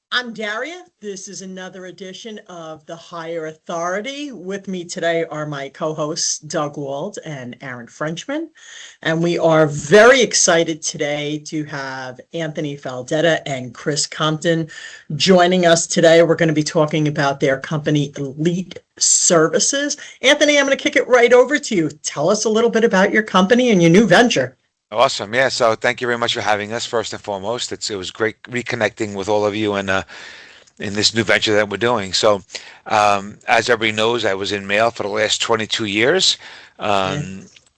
I'm Daria. This is another edition of The Higher Authority. With me today are my co-hosts, Doug Wald and Aaron Frenchman. And we are very excited today to have Anthony Faldetta and Chris Compton joining us today. We're going to be talking about their company, Elite Services. Anthony, I'm going to kick it right over to you. Tell us a little bit about your company and your new venture. Awesome. Yeah. So thank you very much for having us. First and foremost, it was great reconnecting with all of you and in this new venture that we're doing. So, as everybody knows, I was in mail for the last 22 years. Yeah.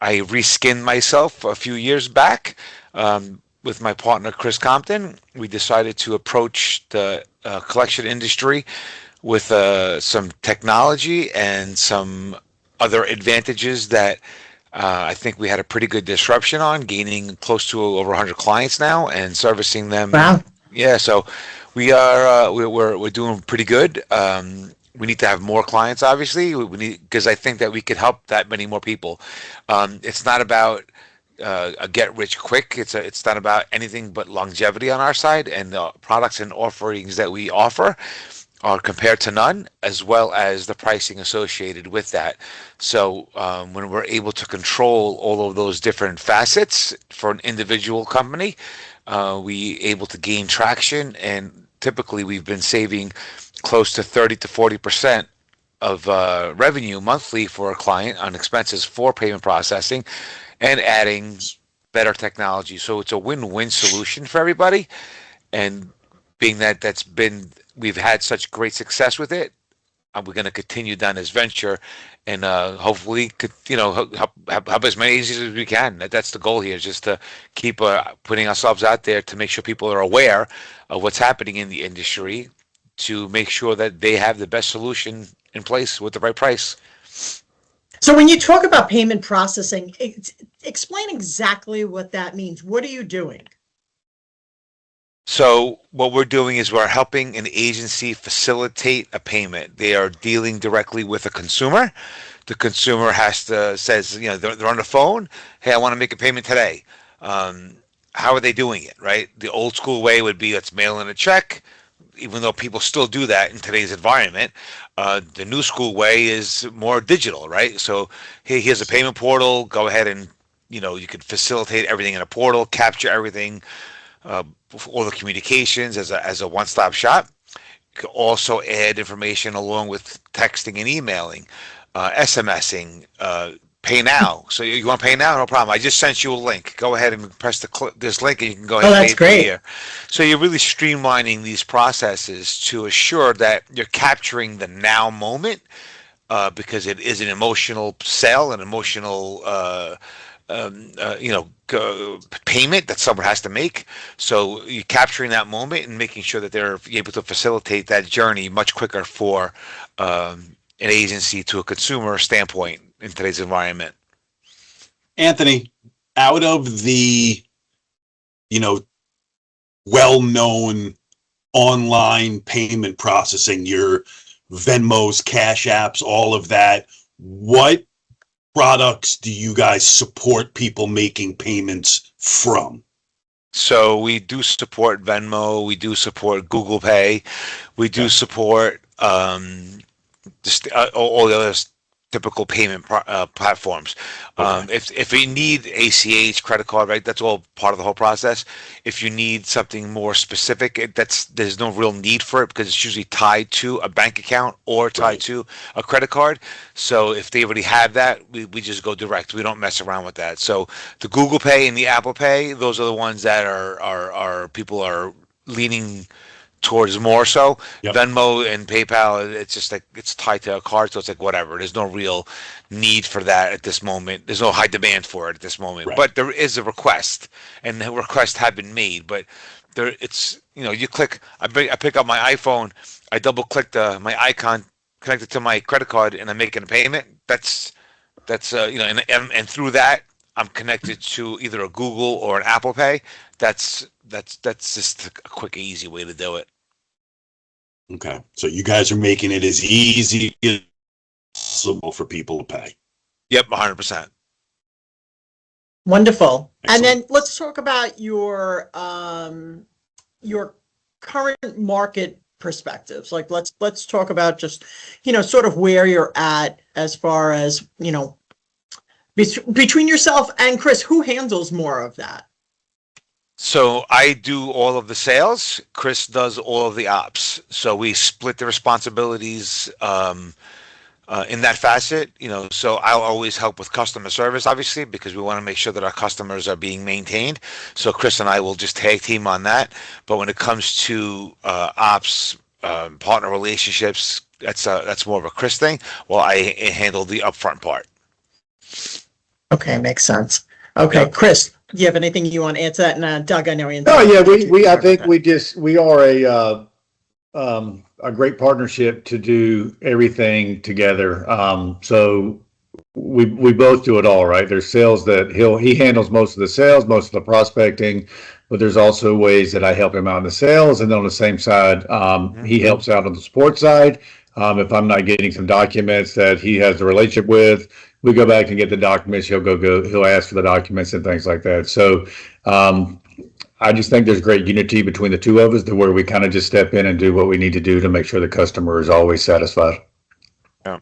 I reskinned myself a few years back with my partner Chris Compton. We decided to approach the collection industry with some technology and some other advantages that I think we had a pretty good disruption on, gaining close to over 100 clients now and servicing them. Wow. Yeah, so we're doing pretty good. We need to have more clients, obviously. We need because I think that we could help that many more people. It's not about a get rich quick. It's not about anything but longevity on our side, and the products and offerings that we offer are compared to none, as well as the pricing associated with that. So when we're able to control all of those different facets for an individual company, we able to gain traction, and typically we've been saving close to 30 to 40% of revenue monthly for a client on expenses for payment processing and adding better technology. So it's a win-win solution for everybody. And being that we've had such great success with it, we're going to continue down this venture and hopefully help as many agencies as we can. That's the goal here, is just to keep putting ourselves out there to make sure people are aware of what's happening in the industry, to make sure that they have the best solution in place with the right price. So when you talk about payment processing, explain exactly what that means. What are you doing? So what we're doing is we're helping an agency facilitate a payment. They are dealing directly with a consumer. The consumer says, they're on the phone. Hey, I want to make a payment today. Um, how are they doing it? Right? The old school way would be, let's mail in a check, even though people still do that in today's environment. The new school way is more digital, right? So hey, here's a payment portal. Go ahead and you can facilitate everything in a portal, capture everything, uh, all the communications as a one-stop shop. You can also add information along with texting and emailing, SMSing, pay now. So you want to pay now? No problem. I just sent you a link. Go ahead and press this link, and you can go Oh, ahead and pay that's it through great. here. So you're really streamlining these processes to assure that you're capturing the now moment, because it is an emotional sale, an emotional payment that someone has to make. So you're capturing that moment and making sure that they're able to facilitate that journey much quicker for an agency to a consumer standpoint in today's environment. Anthony, out of the, you know, well-known online payment processing, your Venmos, Cash Apps, all of that, what products do you guys support people making payments from? So we do support Venmo, we do support Google Pay, we do Okay. support just all the other typical payment platforms. Okay. If you need ACH, credit card, right, that's all part of the whole process. If you need something more specific, there's no real need for it because it's usually tied to a bank account or tied Right. to a credit card. So if they already have that, we just go direct. We don't mess around with that. So the Google Pay and the Apple Pay, those are the ones that are people are leaning towards more so. Yep. Venmo and PayPal, it's just like it's tied to a card, so it's like whatever. There's no real need for that at this moment. There's no high demand for it at this moment. Right. But there is a request, and the requests have been made. But it's you click. I pick up my iPhone. I double click my icon, connect it to my credit card, and I'm making a payment. And through that, I'm connected to either a Google or an Apple Pay. That's just a quick, easy way to do it. Okay. So you guys are making it as easy as possible for people to pay. Yep, 100%. Wonderful. And Excellent. then let's talk about your current market perspectives. Like let's talk about just, sort of where you're at as far as, between yourself and Chris, who handles more of that? So I do all of the sales. Chris does all of the ops. So we split the responsibilities in that facet. So I'll always help with customer service, obviously, because we want to make sure that our customers are being maintained. So Chris and I will just tag team on that. But when it comes to ops, partner relationships, that's more of a Chris thing. While I handle the upfront part. Okay, makes sense. Okay, Yep. Chris, do you have anything you want to add to that? And Doug, I know you. Oh yeah, I think we are a great partnership to do everything together. So we both do it all, right? There's sales that he handles most of the sales, most of the prospecting, but there's also ways that I help him out in the sales, and then on the same side, he helps out on the support side. If I'm not getting some documents that he has a relationship with, we go back and get the documents. He'll ask for the documents and things like that. So I just think there's great unity between the two of us to where we kind of just step in and do what we need to do to make sure the customer is always satisfied. Yeah.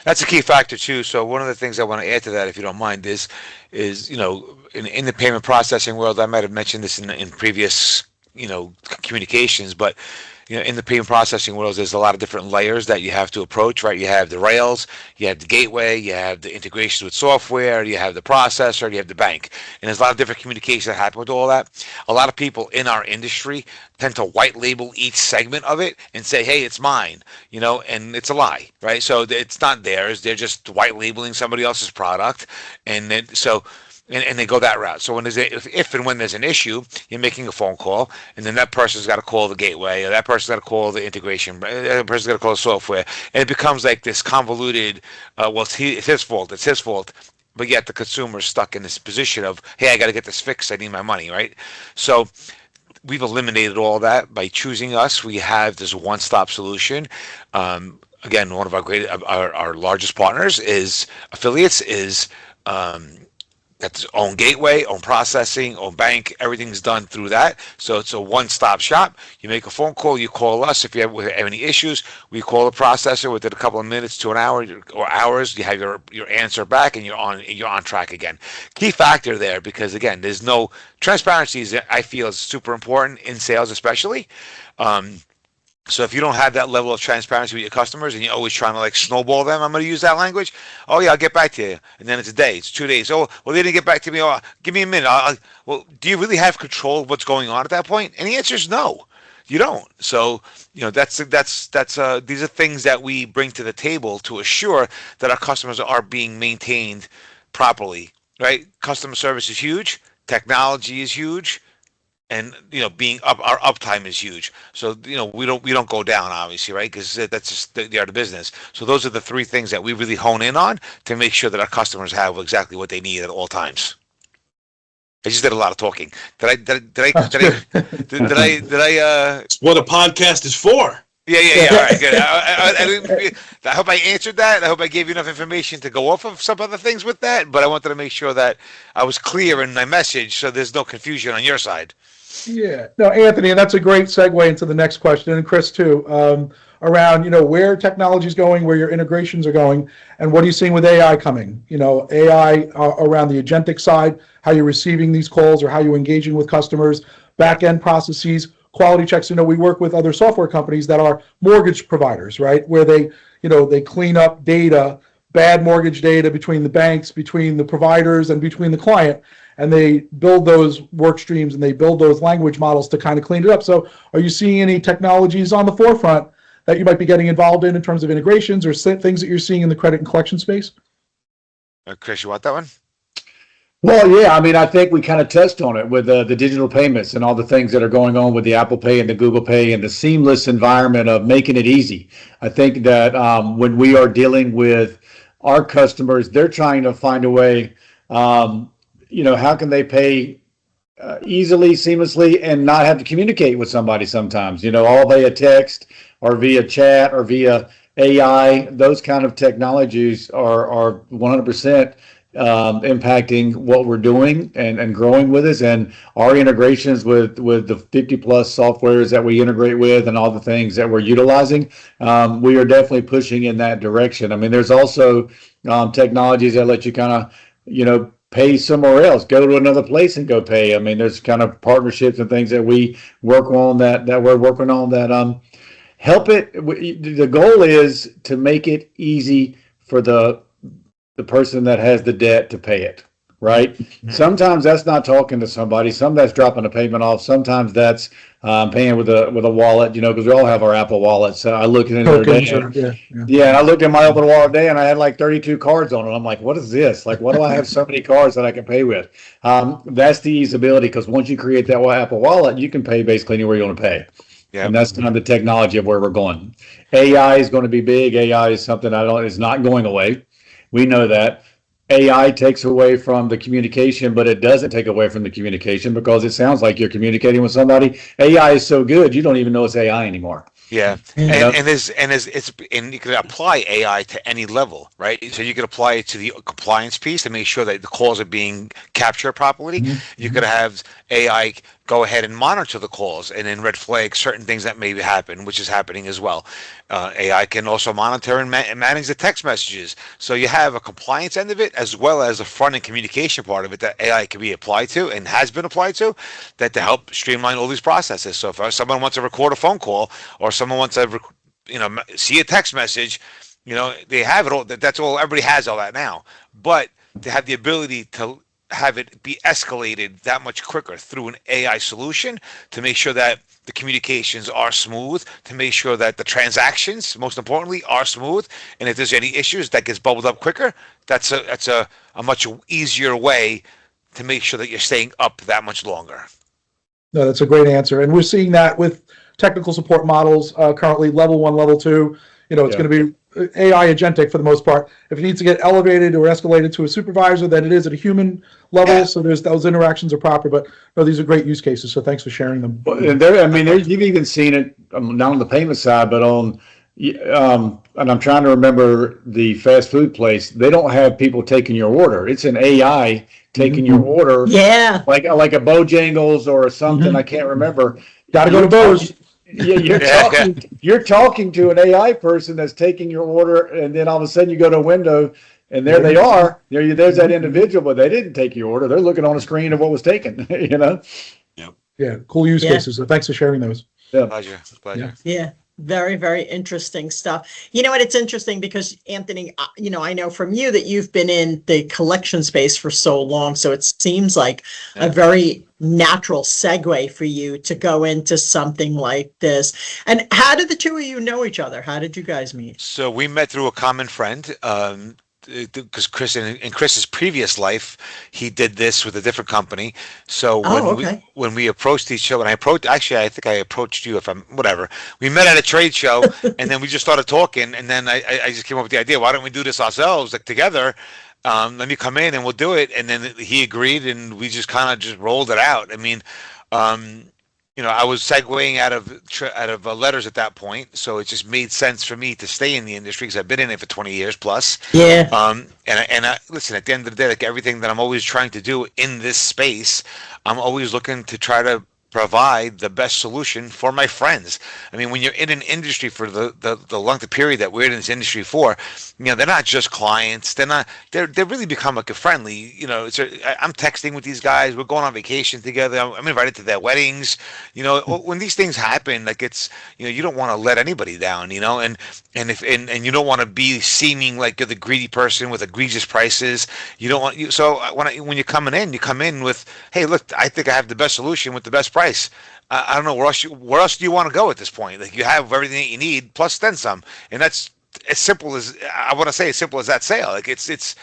That's a key factor too. So one of the things I want to add to that, if you don't mind, is in the payment processing world, I might have mentioned this in previous communications, but in the payment processing world, there's a lot of different layers that you have to approach, right? You have the rails, you have the gateway, you have the integrations with software, you have the processor, you have the bank. And there's a lot of different communications that happen with all that. A lot of people in our industry tend to white label each segment of it and say, hey, it's mine, and it's a lie, right? So it's not theirs. They're just white labeling somebody else's product. And then, and they go that route. So if and when there's an issue, you're making a phone call, and then that person's got to call the gateway, or that person's got to call the integration, that person's got to call the software, and it becomes like this convoluted. It's his fault, but yet the consumer's stuck in this position of, hey, I got to get this fixed. I need my money, right? So we've eliminated all that by choosing us. We have this one-stop solution. Again, one of our largest partners is affiliates is. That's own gateway, own processing, own bank. Everything's done through that. So it's a one-stop shop. You make a phone call, you call us. If you have any issues, we call the processor within a couple of minutes to an hour or hours. You have your answer back, and you're on track again. Key factor there, because again, there's no transparency. I feel is super important in sales, especially. So if you don't have that level of transparency with your customers, and you're always trying to snowball them, I'm going to use that language. Oh yeah, I'll get back to you. And then it's a day, it's 2 days. Oh, well, they didn't get back to me. Oh, give me a minute. Well, do you really have control of what's going on at that point? And the answer is no, you don't. So, that's these are things that we bring to the table to assure that our customers are being maintained properly, right? Customer service is huge. Technology is huge. And our uptime is huge. So we don't go down, obviously, right? Because that's just the art of business. So those are the three things that we really hone in on to make sure that our customers have exactly what they need at all times. I just did a lot of talking. Did I? It's what a podcast is for. Yeah. All right, good. I hope I answered that. I hope I gave you enough information to go off of some other things with that. But I wanted to make sure that I was clear in my message, so there's no confusion on your side. Yeah, no, Anthony, and that's a great segue into the next question, and Chris too, around where technology is going, where your integrations are going, and what are you seeing with AI coming? AI around the agentic side, how you're receiving these calls or how you're engaging with customers, back end processes, quality checks. We work with other software companies that are mortgage providers, right? Where they clean up data, bad mortgage data between the banks, between the providers, and between the client. And they build those work streams and they build those language models to kind of clean it up. So are you seeing any technologies on the forefront that you might be getting involved in terms of integrations or things that you're seeing in the credit and collection space? Chris, you want that one? Well, yeah, I think we kind of touched on it with the digital payments and all the things that are going on with the Apple Pay and the Google Pay and the seamless environment of making it easy. I think that when we are dealing with our customers, they're trying to find a way, how can they pay easily, seamlessly, and not have to communicate with somebody sometimes, all via text or via chat or via AI. Those kind of technologies are 100% impacting what we're doing and growing with us, and our integrations with the 50 plus softwares that we integrate with and all the things that we're utilizing. We are definitely pushing in that direction. I mean, there's also technologies that let you kind of, pay somewhere else, go to another place and go pay. I mean, there's kind of partnerships and things that we work on that we're working on that help it. The goal is to make it easy for the person that has the debt to pay it, right? Sometimes that's not talking to somebody. Sometimes that's dropping a payment off. Sometimes that's paying with a wallet, because we all have our Apple wallets. So I looked at it the other day. And I looked at my Apple wallet today, and I had like 32 cards on it. I'm like, what is this? Like, why do I have so many cards that I can pay with? That's the easeability, because once you create that Apple wallet, you can pay basically anywhere you want to pay. Yeah. And that's kind of the technology of where we're going. AI is going to be big. AI is something is not going away. We know that. AI takes away from the communication, but it doesn't take away from the communication, because it sounds like you're communicating with somebody. AI is so good, you don't even know it's AI anymore. Yeah, and you can apply AI to any level, right? So you could apply it to the compliance piece to make sure that the calls are being captured properly. Mm-hmm. You could have AI go ahead and monitor the calls and then red flag certain things that may happen, which is happening as well. AI can also monitor and manage the text messages. So you have a compliance end of it as well as a front-end communication part of it that AI can be applied to and has been applied to, that to help streamline all these processes. So if someone wants to record a phone call, or someone wants to, see a text message, they have it all. That's all. Everybody has all that now. But to have the ability to have it be escalated that much quicker through an AI solution to make sure that the communications are smooth, to make sure that the transactions, most importantly, are smooth, and if there's any issues, that gets bubbled up quicker. That's a much easier way to make sure that you're staying up that much longer. No, that's a great answer, and we're seeing that with technical support models currently, level 1, level 2. It's going to be AI agentic for the most part. If it needs to get elevated or escalated to a supervisor, then it is at a human level. Yeah. So there's those interactions are proper. But no, these are great use cases. So thanks for sharing them. You've even seen it not on the payment side, but on. And I'm trying to remember the fast food place. They don't have people taking your order. It's an AI taking your order. Yeah. Like a Bojangles or something. I can't remember. Got to go to Boj's. Yeah, you're talking to an AI person that's taking your order, and then all of a sudden you go to a window, and there they are. There's that individual, but they didn't take your order. They're looking on a screen of what was taken. Yeah, cool use cases. So thanks for sharing those. Yeah, pleasure. Yeah. Very, very interesting stuff. And it's interesting because, Anthony, I know from you that you've been in the collection space for so long. So it seems like a very natural segue for you to go into something like this. And how did the two of you know each other? How did you guys meet? So we met through a common friend. Because Chris, in Chris's previous life, he did this with a different company. So when we approached each other, and I think I approached you, whatever. We met at a trade show, and then we just started talking, and then I just came up with the idea, why don't we do this ourselves, like together? Let me come in and we'll do it. And then he agreed, and we just kind of just rolled it out. I mean, I was segueing out of letters at that point, so it just made sense for me to stay in the industry because I've been in it for 20 years plus. Yeah. And I listen, at the end of the day, like everything that I'm always trying to do in this space, I'm always looking to try to provide the best solution for my friends. I mean, when you're in an industry for the length of period that we're in this industry for, they're not just clients. They're really become like a friendly, I'm texting with these guys. We're going on vacation together. I'm invited to their weddings. When these things happen, like it's, you don't want to let anybody down, and you don't want to be seeming like you're the greedy person with egregious prices. You don't want so when you're coming in, you come in with, hey, look, I think I have the best solution with the best price. I don't know where else do you want to go at this point? Like you have everything that you need plus then some, and that's as simple as that sale. Like it's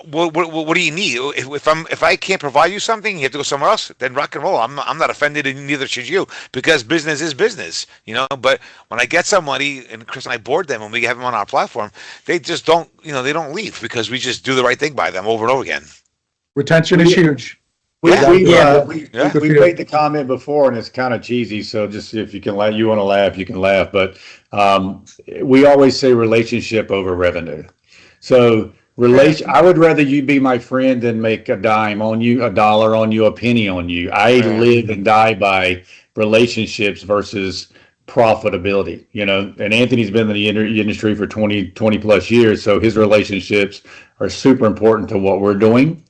what do you need? If I can't provide you something, you have to go somewhere else. Then rock and roll. I'm not offended, and neither should you, because business is business, But when I get somebody, and Chris and I board them, and we have them on our platform, they just don't they don't leave because we just do the right thing by them over and over again. Retention is huge. We made the comment before, and it's kind of cheesy. So just if you can laugh, you want to laugh, you can laugh. But we always say relationship over revenue. So I would rather you be my friend than make a dime on you, a dollar on you, a penny on you. I live and die by relationships versus profitability, and Anthony's been in the industry for 20 plus years. So his relationships are super important to what we're doing.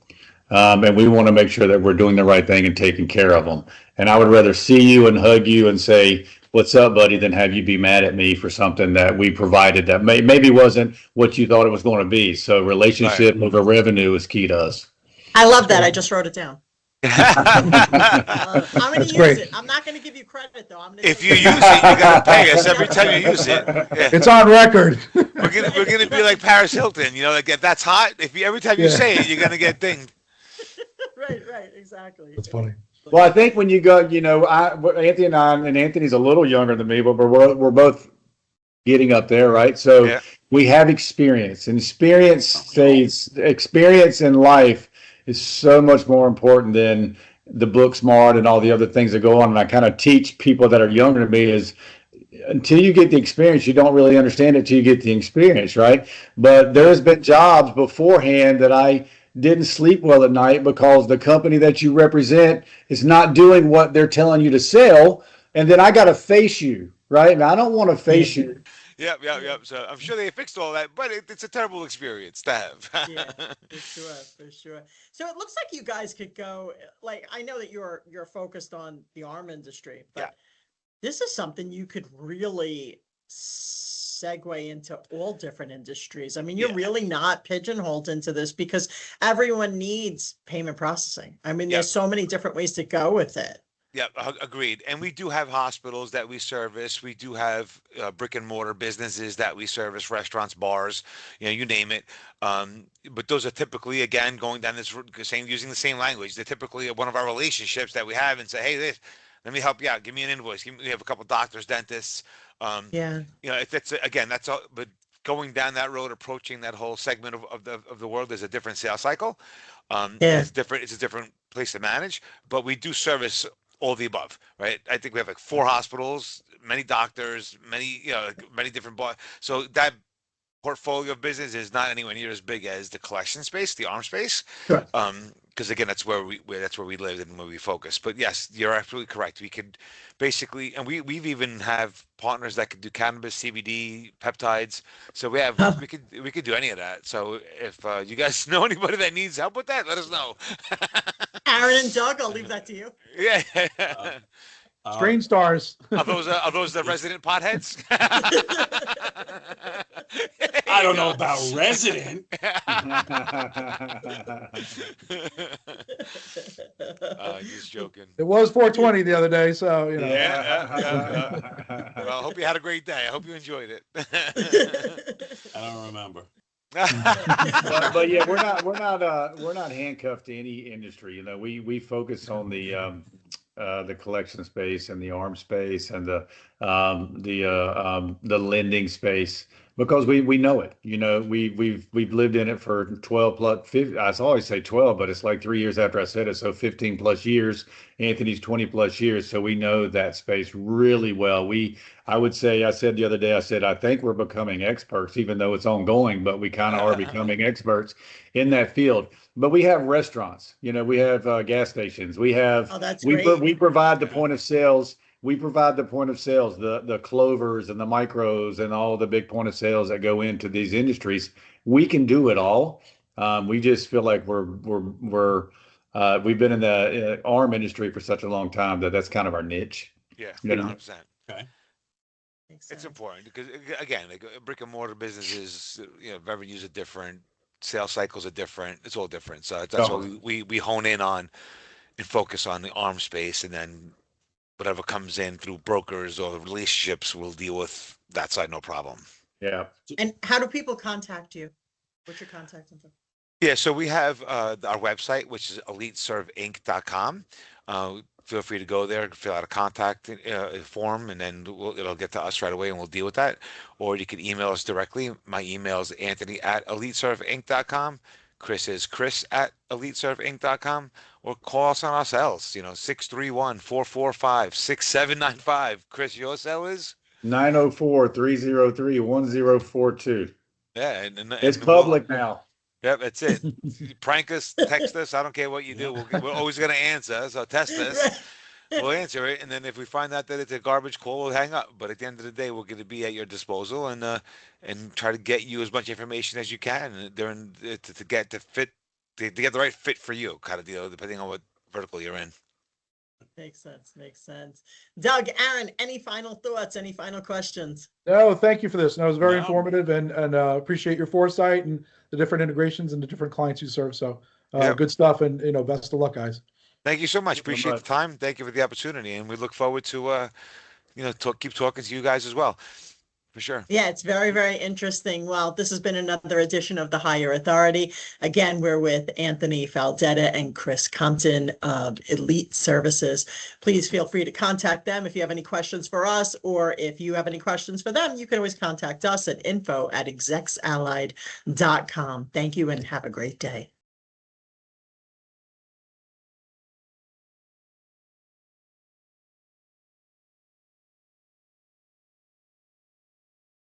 And we want to make sure that we're doing the right thing and taking care of them. And I would rather see you and hug you and say, "What's up, buddy," than have you be mad at me for something that we provided that maybe wasn't what you thought it was going to be. So relationship over revenue is key to us. I love that. I just wrote it down. I'm going to use great. it. I'm not going to give you credit, though. If you use it, you got to pay us every time you use it. Yeah. It's on record. We're gonna be like Paris Hilton, like if that's hot. Every time you say it, you're gonna get dinged. Right, exactly. That's funny. Well, I think when you go, Anthony and Anthony's a little younger than me, but we're both getting up there, right? So we have experience, and experience in life is so much more important than the book smart and all the other things that go on. And I kind of teach people that are younger than me is until you get the experience, you don't really understand it till you get the experience, right? But there's been jobs beforehand that I didn't sleep well at night because the company that you represent is not doing what they're telling you to sell. And then I got to face you, right? And I don't want to face you. Yep. So I'm sure they fixed all that, but it's a terrible experience to have. Yeah, for sure. So it looks like you guys could go, I know that you're focused on the arm industry, but this is something you could really segue into all different industries. I mean, you're really not pigeonholed into this because everyone needs payment processing. I mean, there's so many different ways to go with it. Yeah, agreed. And we do have hospitals that we service. We do have brick and mortar businesses that we service, restaurants, bars, you name it. But those are typically, again, going down this using the same language. They're typically one of our relationships that we have and say, hey, let me help you out. Give me an invoice. We have a couple of doctors, dentists. That's all. But going down that road, approaching that whole segment of the world is a different sales cycle. It's different. It's a different place to manage. But we do service all the above, right? I think we have 4 hospitals, many doctors, many different. So that portfolio of business is not anywhere near as big as the collection space, the arm space. Sure. Because again, that's where we live and where we focus. But yes, you're absolutely correct. We could basically, and we've even have partners that could do cannabis, CBD, peptides. So we could do any of that. So if you guys know anybody that needs help with that, let us know. Aaron and Doug, I'll leave that to you. Yeah. Strange stars. Are those the resident potheads? I don't know about resident. Just joking. It was 420 the other day, so Yeah. Well, I hope you had a great day. I hope you enjoyed it. I don't remember. But yeah, we're not handcuffed to any industry. We focus on the collection space and the arm space and the lending space because we know it. We've lived in it for 12 plus 50, I always say 12, but it's like 3 years after I said it, so 15 plus years. Anthony's 20 plus years, so we know that space really well. I would say, I said the other day, I think we're becoming experts, even though it's ongoing, but we kind of are becoming experts in that field. But we have restaurants, we have gas stations, we have, we provide the point of sales. We provide the point of sales, the Clovers and the Micros and all the big point of sales that go into these industries. We can do it all. We just feel like we've been in the arm industry for such a long time that's kind of our niche. Yeah, 100%. Okay. It's important because again, brick and mortar businesses, revenues are different, sales cycles are different. It's all different. So that's what we hone in on and focus on the arm space, and then whatever comes in through brokers or relationships, we'll deal with that side, no problem. Yeah. And how do people contact you? What's your contact info? Yeah, so we have our website, which is elitservinc.com. Feel free to go there, fill out a contact form, and then it'll get to us right away, and we'll deal with that. Or you can email us directly. My email is anthony@elitservinc.com. Chris is chris@elitservinc.com, or call us on our cells, 631-445-6795. Chris, your cell is? 904-303-1042. Yeah. And it's public now. Yep, that's it. You prank us, text us. I don't care what you do. We're always going to answer. So test us. We'll answer it, and then if we find out that it's a garbage call, we'll hang up. But at the end of the day, we're going to be at your disposal and try to get you as much information as you can during to get to fit to get the right fit for you, kind of deal, depending on what vertical you're in. Makes sense. Makes sense. Doug, Aaron, any final thoughts? Any final questions? No, thank you for this. No, it was very No. informative and appreciate your foresight and the different integrations and the different clients you serve. So Yep. good stuff, and best of luck, guys. Thank you so much. so Appreciate much. the time. Thank you for the opportunity, and we look forward to keep talking to you guys as well, for sure. Yeah, it's very, very interesting. Well, this has been another edition of the Higher Authority. Again, we're with Anthony Faldetta and Chris Compton of Elite Services. Please feel free to contact them if you have any questions for us, or if you have any questions for them, you can always contact us at info@execsallied.com. Thank you and have a great day.